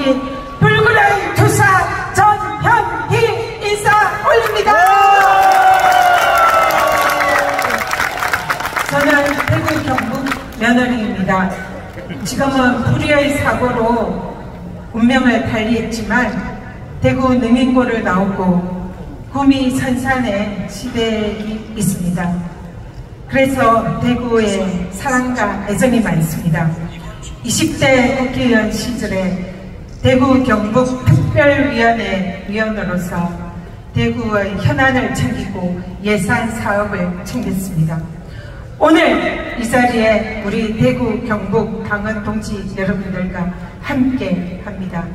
옮긴 불굴의 투사 전현희 인사 올립니다. 저는 대구 경북 며느리입니다. 지금은 불의의 사고로 운명을 달리했지만 대구 능인고를 나오고 구미 선산에 시댁이 있습니다. 그래서 대구에 사랑과 애정이 많습니다. 20대 국회의원 시절에 대구 경북 특별위원회 위원으로서 대구의 현안을 챙기고 예산 사업을 챙겼습니다. 오늘 이 자리에 우리 대구 경북 당원 동지 여러분들과 함께 합니다.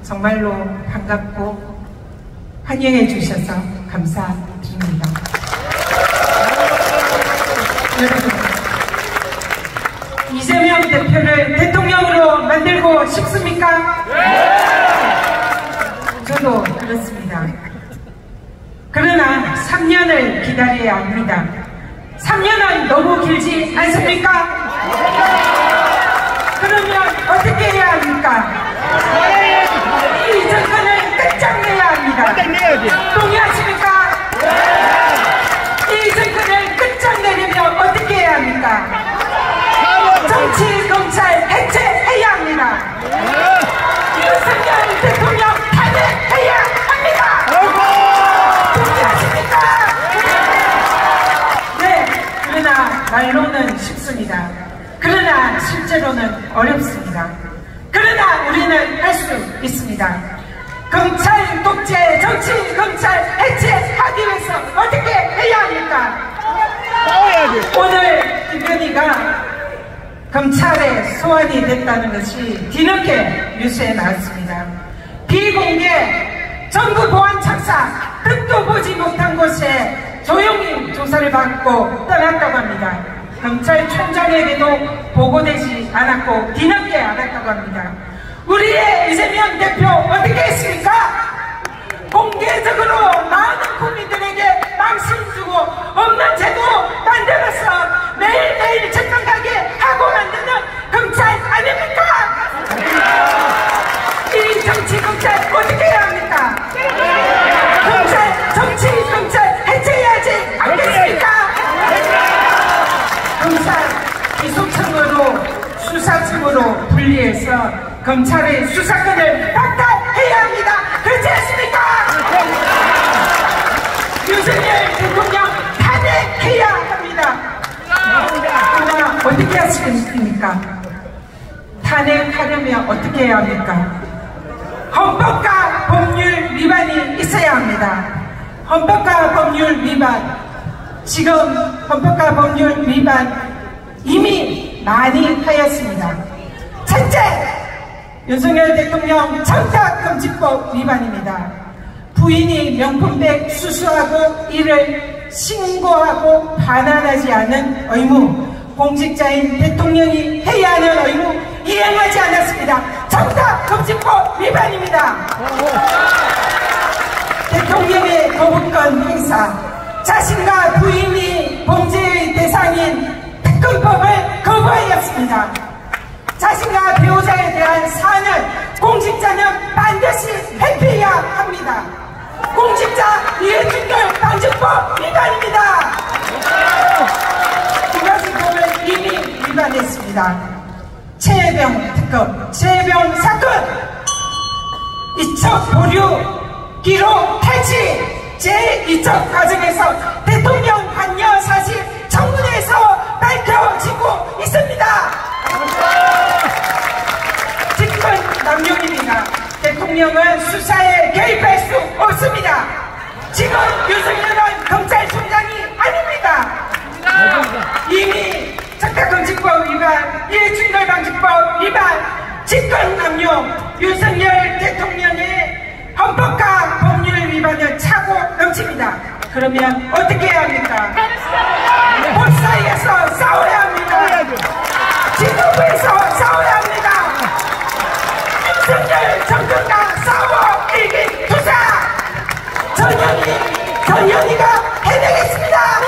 정말로 반갑고 환영해 주셔서 감사드립니다. 여러분, 이재명 대표를 대통령으로 만들고 싶습니까? 저도 그렇습니다. 그러나 3년을 기다려야 합니다. 3년은 너무 길지 않습니까? 그러면 어떻게 해야 합니까? 이 정권을 끝장내야 합니다. 동의하십니까? 이 정권을 끝장내려면 어떻게 해야 합니까? 정치, 검찰 해체해야 합니다. 윤석열 대통령 탄핵해야 합니다. 동의하십니까? 네, 그러나 말로는 쉽습니다. 그러나 실제로는 어렵습니다. 그러나 우리는 할 수 있습니다. 검찰 독재, 정치, 검찰 해체하기 위해서 어떻게 해야 합니까? 오늘 김건희가 검찰에 소환이 됐다는 것이 뒤늦게 뉴스에 나왔습니다. 비공개 정부보안 참사, 뜻도 보지 못한 곳에 조용히 조사를 받고 떠났다고 합니다. 검찰총장에게도 보고되지 않았고 뒤늦게 알았다고 합니다. 우리의 이재명 대표 어떻게 했습니까? 공개적으로 많은 국민들에게 망신 주고 없는 제도 만들어서 매일매일 재판하게 하고 만드는 검찰 아닙니까? 이 정치 검찰 어떻게 해야 합니까? 검찰, 정치 검찰 해체해야지 않겠습니까? 검찰 기소청으로 수사청으로 분리해서 검찰의 수사권을 박탈해야 합니다. 그렇지 않습니까? 윤석열 대통령 탄핵해야 합니다. 그러나 어떻게 하시겠습니까? 탄핵하려면 어떻게 해야 합니까? 헌법과 법률 위반이 있어야 합니다. 헌법과 법률 위반, 지금 헌법과 법률 위반 이미 많이 하였습니다. 첫째, 윤석열 대통령 청탁금지법 위반입니다. 부인이 명품백 수수하고 이를 신고하고 반환하지 않은 의무, 공직자인 대통령이 해야 하는 의무 이행하지 않았습니다. 청탁금지법 위반입니다. 대통령의 거부권 행사, 자신과 부인이 범죄의 대상인 특검법을 거부하였습니다. 자신과 배우자에 대한 사안을 공직자는 반드시 회피해야 합니다. 공직자 이해충돌 방지법 위반입니다. 두 가지 법을 이미 위반했습니다. 최혜병 특검, 최혜병 사건, 이첩 보류, 기록 탈취, 제2첩 과정에서 대통령 관여 사실 청문회에서 밝혀지고 있습니다. 직권 남용입니다. 대통령은 수사에 개입할 수 없습니다. 지금 윤석열은 검찰총장이 아닙니다. 이미 청탁금지법 위반, 이해충돌방지법 위반, 직권남용, 윤석열 대통령의 헌법과 법률 위반은 차고 넘칩니다. 그러면 어떻게 해야 합니까? 법 사이에서 싸워야 합니다. 지도부에서 싸워야 합니다. 윤석열 정권과 싸워 이긴 투사! 전현희가 해내겠습니다.